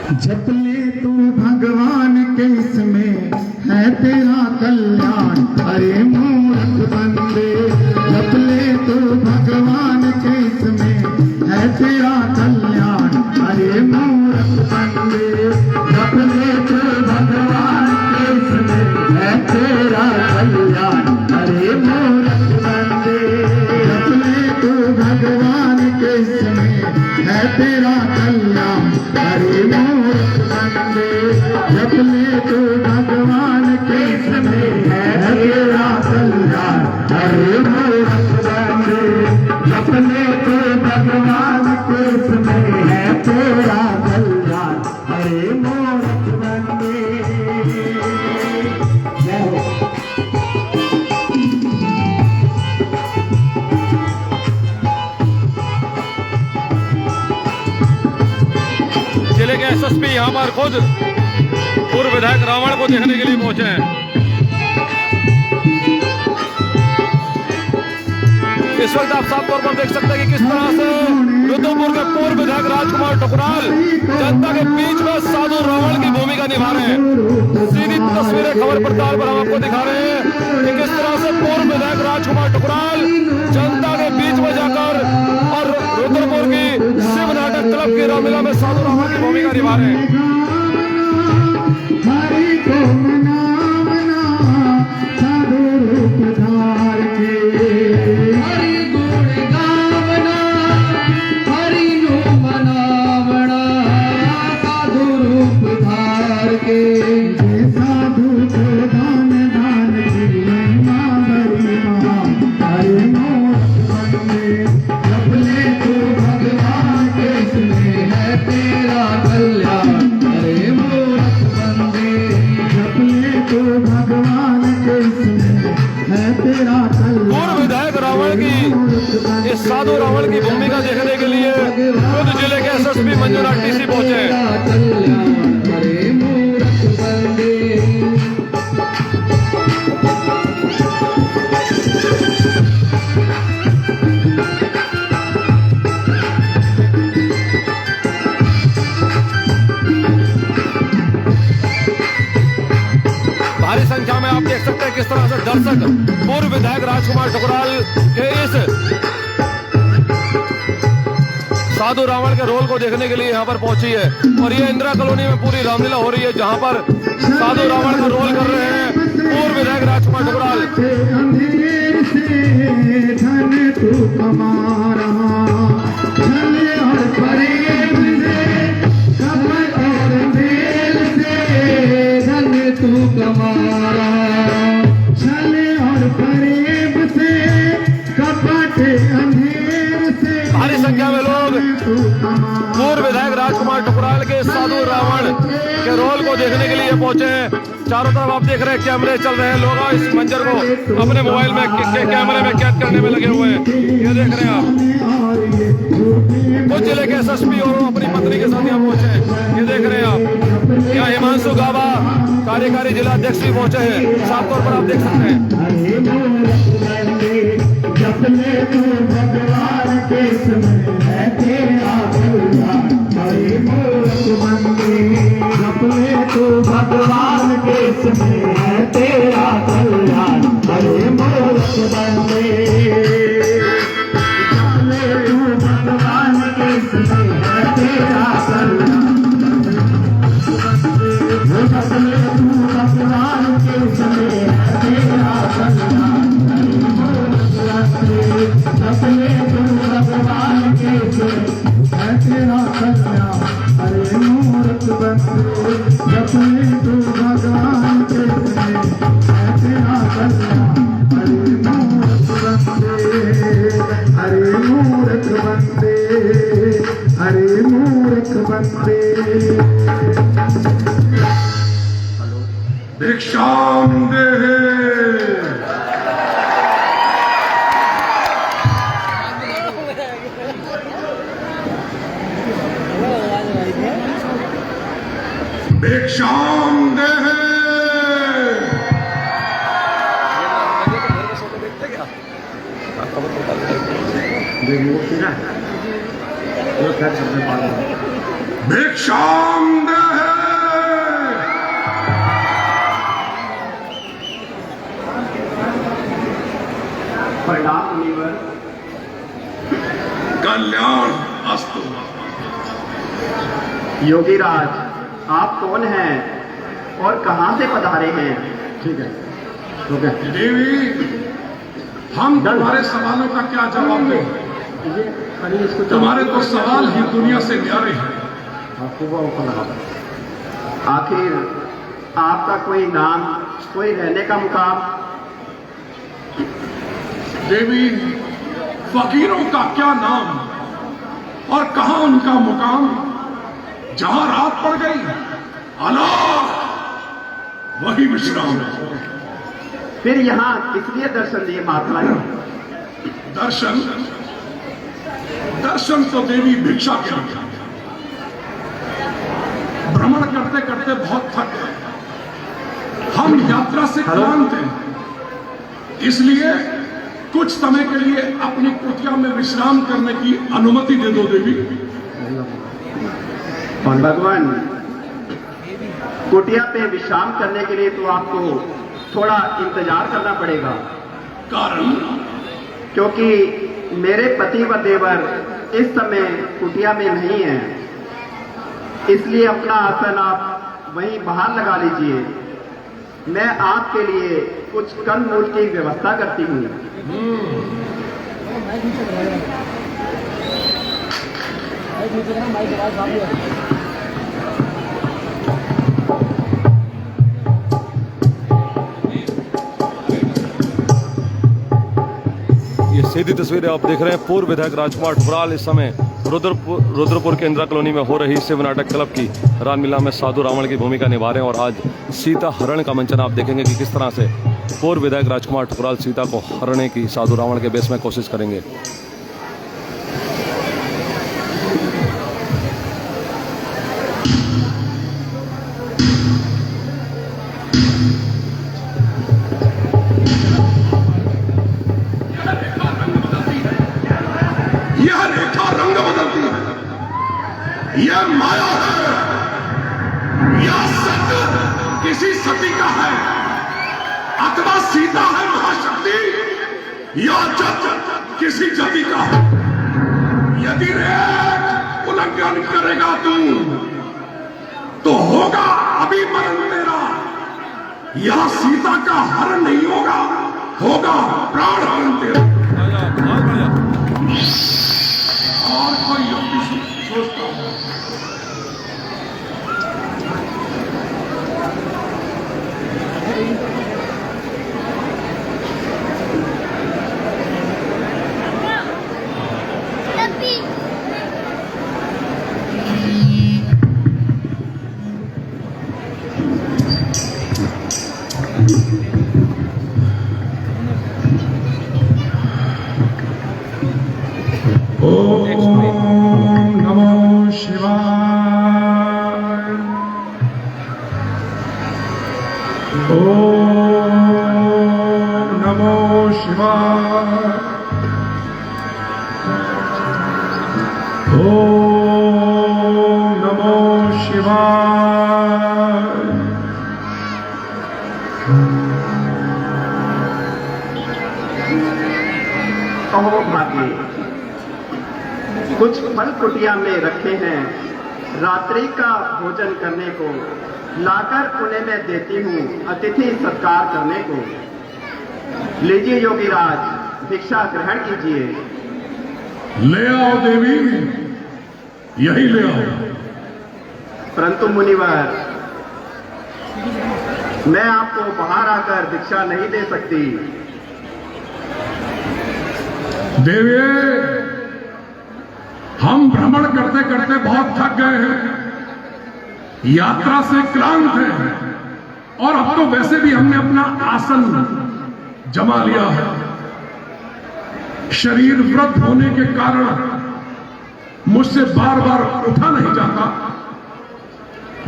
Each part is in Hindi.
जप ले तू भगवान के इसमें है तेरा कल्याण, अरे मूर्ख बंदे। जप ले तू भगवान के इसमें है तेरा कल्याण, अरे मूर्ख बंदे। जप ले तू भगवान के इसमें है तेरा कल्याण, अरे मूर्ख बंदे। जप ले तू भगवान के इसमें है तेरा कल्याण, अरे मूर्ख बंदे। जप ले तू भगवान के इसमें है तेरा कल्याण, अरे मूर्ख बंदे। जप ले तू भगवान के इसमें है तेरा कल्याण, अरे मूर्ख बंदे। जय हो। जिले के एसएसपी यहाँ पर खुद पूर्व विधायक रावण को देखने के लिए पहुंचे हैं। इस वक्त आप साफ तौर पर देख सकते हैं कि किस तरह से रुद्रपुर के पूर्व विधायक राजकुमार ठकुराल जनता के बीच में साधु रावण की भूमिका निभा रहे हैं। सीधी तस्वीरें खबर पड़ताल पर हम आपको दिखा रहे हैं कि किस तरह से पूर्व विधायक राजकुमार ठकुराल जनता के बीच में जाकर और रुद्रपुर की शिव नाटक क्लब की रामलीला में साधु रावण की भूमिका निभा रहे हैं। हरि को मना मना साधु रूप धार के, हरि गुण गावना हरि नु मनावना साधु रूप धार के। जे साधु को दान दान की महिमा बड़ी महान, हरे मूर्ख बंदे। जप ले तू भगवान के इसमें है तेरा कल्याण, अरे मूर्ख बंदे। जप ले तू भगवान के इसमें है तेरा कल्याण। पूर्व विधायक रावण की इस साधु रावण की भूमिका देखने के लिए खुद जिले के एसएसपी मंजुनाथ टीसी पहुंचे हैं। अरे मूर्ख बंदे। भारी संख्या में आप देख सकते हैं किस तरह से दर्शक पूर्व विधायक राजकुमार ठकुराल के इस साधु रावण के रोल को देखने के लिए यहाँ पर पहुंची है। और ये इंदिरा कॉलोनी में पूरी रामलीला हो रही है जहाँ पर साधु रावण का रोल कर रहे हैं पूर्व विधायक राजकुमार ठकुराल। अंधेर से धन तू कमा रहा, धन और प्रेम से कपट और मेल से धन तू कमा रहा, छल और प्रेम से कपट अंधेर से। भारी संख्या में लोग पूर्व विधायक राजकुमार ठकुराल के साधु रावण के रोल को देखने के लिए पहुंचे हैं। चारों तरफ आप देख रहे हैं कैमरे चल रहे हैं, लोग इस मंजर को अपने मोबाइल में कैमरे में कैद करने में लगे हुए हैं। ये देख रहे हैं आप कुछ जिले के एसएसपी और अपनी पत्नी के साथ यहाँ पहुंचे हैं। ये देख रहे हैं आप यहाँ हिमांशु गाबा कार्यकारी जिला अध्यक्ष भी पहुंचे हैं। साफ तौर पर आप देख सकते हैं। जप ले तू भगवान के इसमें है तेरा कल्याण, अरे मूर्ख बंदे। जप ले तू भगवान के इसमें है तेरा कल्याण, अरे मूर्ख बंदे। जप ले तू भगवान के इसमें है तेरा कल्याण, जप ले तू भगवान के इसमें है तेरा कल्याण। अपने तू भगवान के है तेरा कल्याण, अरे मूर्ख बंदे। अपने तू भगवान के है तेरा कल्याण, अरे मूर्ख बंदे। अरे मूर्ख बंदे, अरे मूर्ख बंदे। भिक्षाम देहि भिक्षाम देहि। भिक्षाम देहि। प्रणाम मुनिवर। कल्याण अस्तु। योगीराज, आप कौन हैं और कहां से पधारे हैं? ठीक है, ओके। देवी, हम तुम्हारे सवालों का क्या जवाब दें? तुम्हारे तो सवाल ही दुनिया से न्यारे हैं। आखिर आपका कोई नाम, कोई रहने का मुकाम? देवी, फकीरों का क्या नाम और कहां उनका मुकाम? जहां रात पड़ गई, अल्लाह वही विश्राम। फिर यहाँ किस लिए दर्शन दिए माता? दर्शन दर्शन तो देवी भिक्षा के लिए। भ्रमण करते करते बहुत थक गए। हम यात्रा से क्लांत हैं, इसलिए कुछ समय के लिए अपनी कुटिया में विश्राम करने की अनुमति दे दो देवी। भगवान, कुटिया पे विश्राम करने के लिए तो आपको थोड़ा इंतजार करना पड़ेगा, कारण क्योंकि मेरे पति व देवर इस समय कुटिया में नहीं है। इसलिए अपना आसन आप वहीं बाहर लगा लीजिए। मैं आपके लिए कुछ कंद मूल की व्यवस्था करती हूँ। ये सीधी तस्वीरें आप देख रहे हैं पूर्व विधायक राजकुमार ठुकराल इस समय रुद्रपुर के इंदिरा कॉलोनी में हो रही शिव नाटक क्लब की रामलीला में साधु रावण की भूमिका निभा रहे हैं। और आज सीता हरण का मंचन आप देखेंगे कि किस तरह से पूर्व विधायक राजकुमार ठुकराल सीता को हरने की साधु रावण के बेस में कोशिश करेंगे। यह रेखा रंग बदलती है, यह माया है, यह सत्य किसी सती का है अथवा सीता है महाशक्ति, या जत किसी जति का है। यदि रेख उल्लंघन करेगा तू तो होगा अभी मरण तेरा। यह सीता का हरण नहीं होगा, होगा प्राण हरण तेरा। और कोई युक्ति सोचता हूं। ओम नमो शिवाय। ओम नमो शिवाय। ओम नमो शिवाय। अहो भाग्य, कुछ फल कुटिया में रखे हैं, रात्रि का भोजन करने को लाकर उन्हें मैं देती हूँ अतिथि सत्कार करने को। लीजिए योगीराज, भिक्षा ग्रहण कीजिए। ले आओ देवी, यही ले आओ। परंतु मुनिवर, मैं आपको बाहर आकर भिक्षा नहीं दे सकती। देवी, हम भ्रमण करते करते बहुत थक गए हैं, यात्रा से क्लांत हैं, और अब तो वैसे भी हमने अपना आसन जमा लिया है। शरीर वृद्ध होने के कारण मुझसे बार बार उठा नहीं जाता।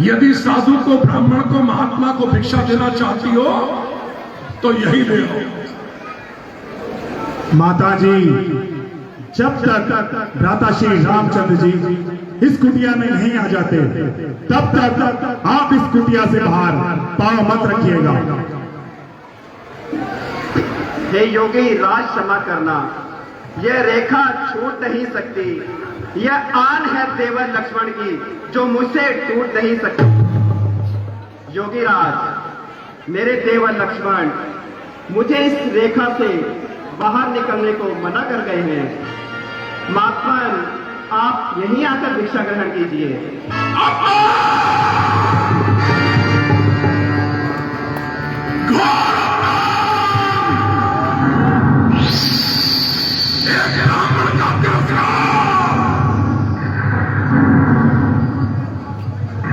यदि साधु को, ब्राह्मण को, महात्मा को भिक्षा देना चाहती हो तो यही ले आओ। माता जी, जब तक भ्राता श्री रामचंद्र जी इस कुटिया में नहीं आ जाते तब तक आप इस कुटिया से बाहर पांव मत रखिएगा। हे योगी राज क्षमा करना, यह रेखा छूट नहीं सकती। यह आन है देवर लक्ष्मण की जो मुझसे टूट नहीं सकती। योगी राज, मेरे देवर लक्ष्मण मुझे इस रेखा से बाहर निकलने को मना कर गए हैं। मातमन, आप यहीं आकर भिक्षा ग्रहण कीजिए।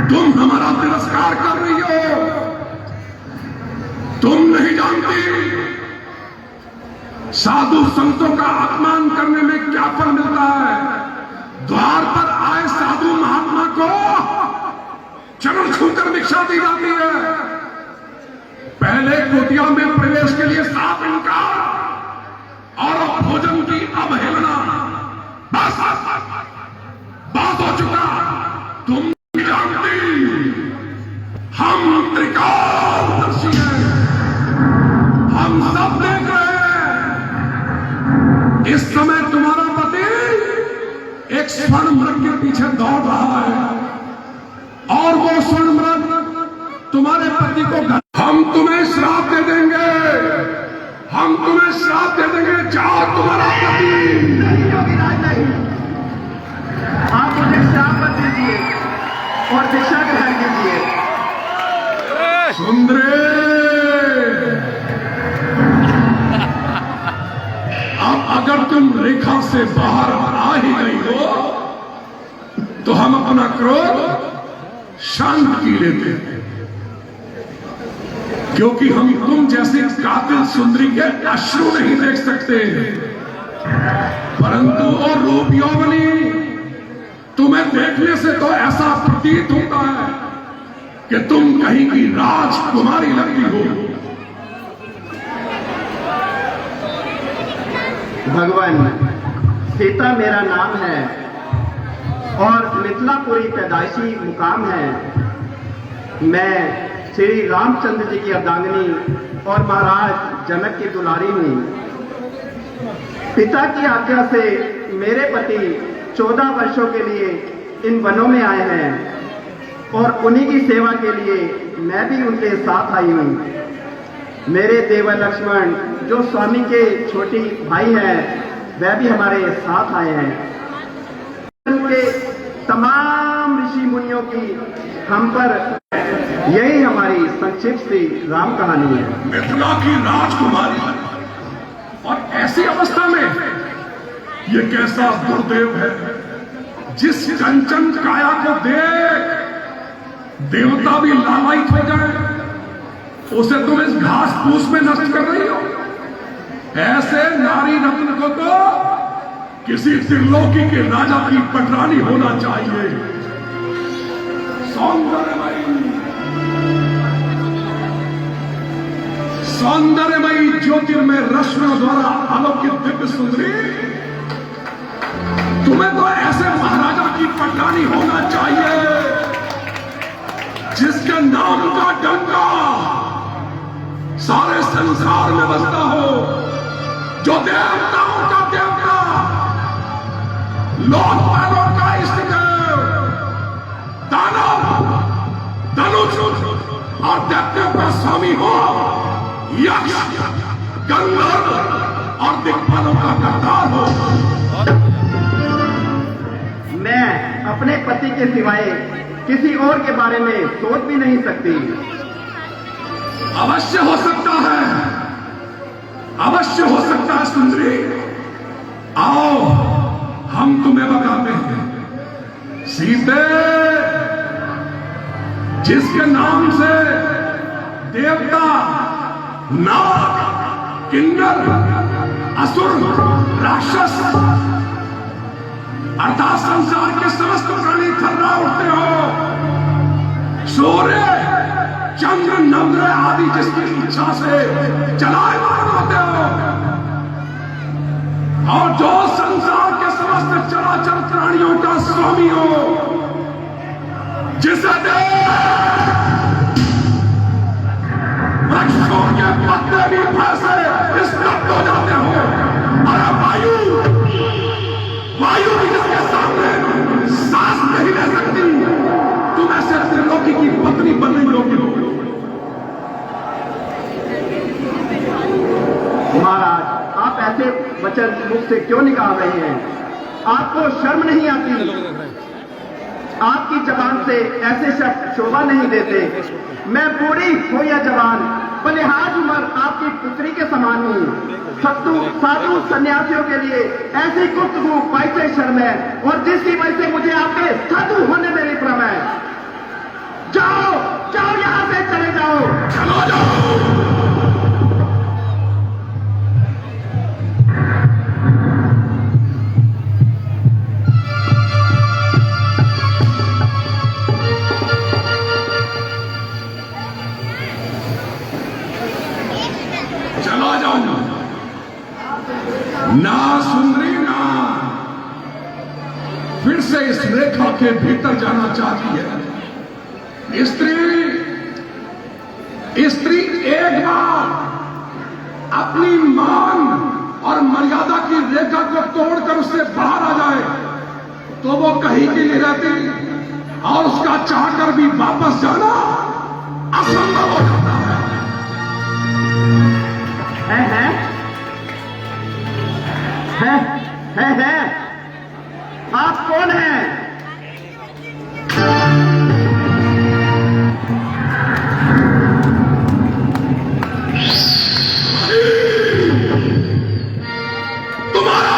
तुम हमारा तिरस्कार कर रही हो। तुम नहीं जानती साधु संतों का अपमान करने में क्या फल मिलता है। द्वार पर आए साधु महात्मा को चरण छूकर भिक्षा दी जाती है। पहले कुटिया में प्रवेश के लिए साफ इनकार और भोजन की अवहेलना। बस बात हो चुका। तुम जानती हम त्रिकालदर्शी हैं। हम सब देख रहे हैं। इस समय तुम्हारा पति एक स्वर्ण मृग के पीछे दौड़ रहा है और वो स्वर्ण मृग तुम्हारे पति को हम तुम्हें श्राप दे देंगे। हम तुम्हें श्राप दे देंगे। जाओ तुम्हारा पति। नहीं योगीराज, नहीं, आप मुझे श्राप मत दीजिए और भिक्षा ग्रहण कीजिए। सुंदरे, अब अगर तुम रेखा से बाहर आ ही गई हो तो हम अपना क्रोध शांत की लेते हैं, क्योंकि हम तुम जैसे कातिल सुंदरी के अश्रु नहीं देख सकते। परंतु और रूप यौवनी, तुम्हें देखने से तो ऐसा प्रतीत होता है कि तुम कहीं की राजकुमारी लगती हो। भगवान, सीता मेरा नाम है और मिथिलापुरी पैदाइशी मुकाम है। मैं श्री रामचंद्र जी की अर्धांगिनी और महाराज जनक की दुलारी हूँ। पिता की आज्ञा से मेरे पति 14 वर्षों के लिए इन वनों में आए हैं और उन्हीं की सेवा के लिए मैं भी उनके साथ आई हूँ। मेरे देवर लक्ष्मण जो स्वामी के छोटी भाई हैं, वह भी हमारे साथ आए हैं। उनके तमाम ऋषि मुनियों की हम पर यही हमारी संक्षिप्त सी राम कहानी है। मिथिला की राजकुमारी और ऐसी अवस्था में ये कैसा दुर्देव है जिस कंचन काया को देख देवता भी लालायित हो जाए। उसे तुम इस घास फूस में नष्ट कर रही हो। ऐसे नारी रत्न को तो किसी त्रिलोकी के राजा की पटरानी होना चाहिए। सौंदर्यमयी ज्योतिर्मय रश्मियों द्वारा आलोकित दिव्य सुंदरी, तुम्हें तो ऐसे महाराजा की पटरानी होना चाहिए जिसके नाम का डंका सारे संसार में बजता हो, जो देवताओं का देवता, लोकपालों का इष्टदेव, दानव, धनुष और दैत्यों का स्वामी हो, यक्ष, गंधर्व और दिक्पालों का करतार हो। मैं अपने पति के सिवाय किसी और के बारे में सोच भी नहीं सकती। अवश्य हो सकता है, अवश्य हो सकता है सुंदरी। आओ हम तुम्हें बताते हैं। सीते, जिसके नाम से देवता, नाग, किन्नर, असुर, राक्षस अर्थात संसार के समस्त प्राणी थर्रा उठते हो। सूर्य, चंद्र, नम्र आदि जिसकी इच्छा से चलायमान होते हो और जो संसार के समस्त चराचर प्राणियों का स्वामी हो, जिसे वृक्षों के पत्ते भी फैसे स्तब्ध हो जाते हो। अरे वायु भी जिसके सामने सांस नहीं ले सकती, तुम ऐसे त्रिलोकी की पत्नी बनने योग्य हो। महाराज, आप ऐसे वचन मुख से क्यों निकाल रहे हैं? आपको शर्म नहीं आती? आपकी जबान से ऐसे शब्द शोभा नहीं देते। मैं बूढ़ी हो या जवान, बलिहाज उम्र आपकी पुत्री के समान हूँ। साधु सन्यासियों के लिए ऐसी गुफ्तगू पैसे शर्म है, और जिसकी वजह से मुझे आपके साधु होने में विभ्रम है। जाओ जाओ, यहाँ से चले जाओ, चलो जाओ। चला जाओ ना सुंदरी ना, फिर से इस रेखा के भीतर जाना चाहती है। स्त्री एक बार अपनी मान और मर्यादा की रेखा को तोड़कर उससे बाहर आ जाए तो वो कहीं के लिए रहती, और उसका चाहकर भी वापस जाना असंभव हो जाता है। है आप कौन हैं? तुम्हारा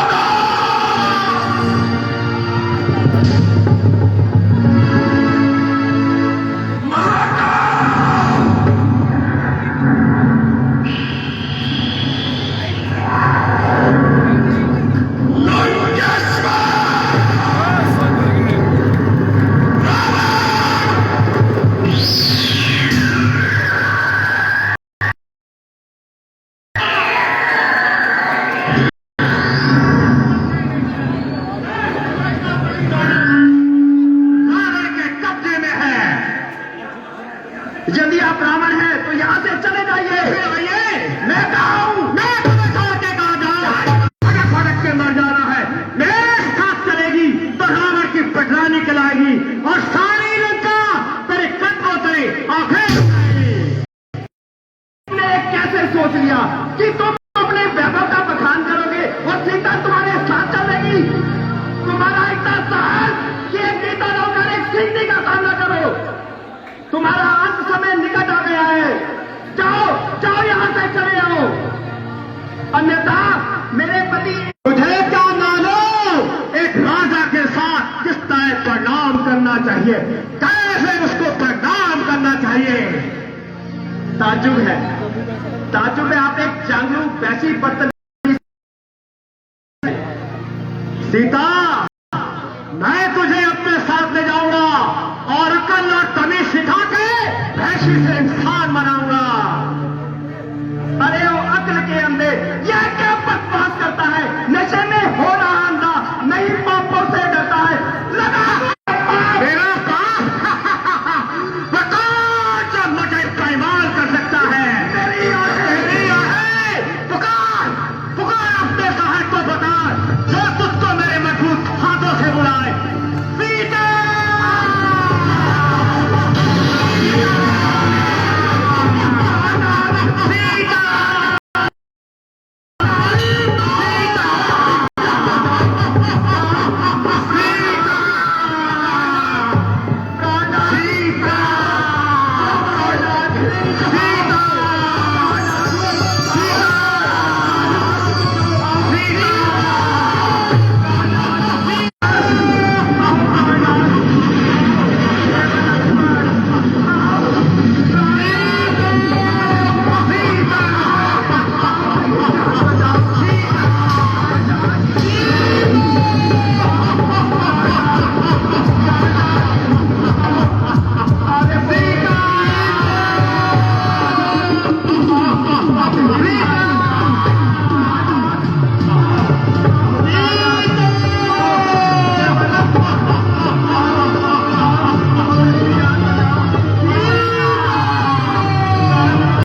यदि आप ब्राह्मण हैं तो यहाँ से चले जाइए। मैं कहा हूँ, मैं तुम्हें छोड़ के कहा जाऊँ। फटक के मर जाना है। मेरे साथ चलेगी तो रावण की पटरा निकल आएगी, और सारी लंका तेरे कदमों तेरे आंखें तुमने कैसे सोच लिया कि तुम अपने वैभव का बखान करोगे और सीता तुम्हारे साथ चलेगी? तुम्हारा इतना साहस कि एक गीता लाकर एक सिंधी का सामना करो। तुम्हारा अंत समय निकट आ गया है। जाओ जाओ, यहाँ से चले जाओ, अन्यथा मेरे पति मुझे क्या मानो। एक राजा के साथ किस तरह प्रणाम करना चाहिए, कैसे उसको प्रणाम करना चाहिए। ताजुब है आप एक जागरूक वैसी बर्तन। सीता,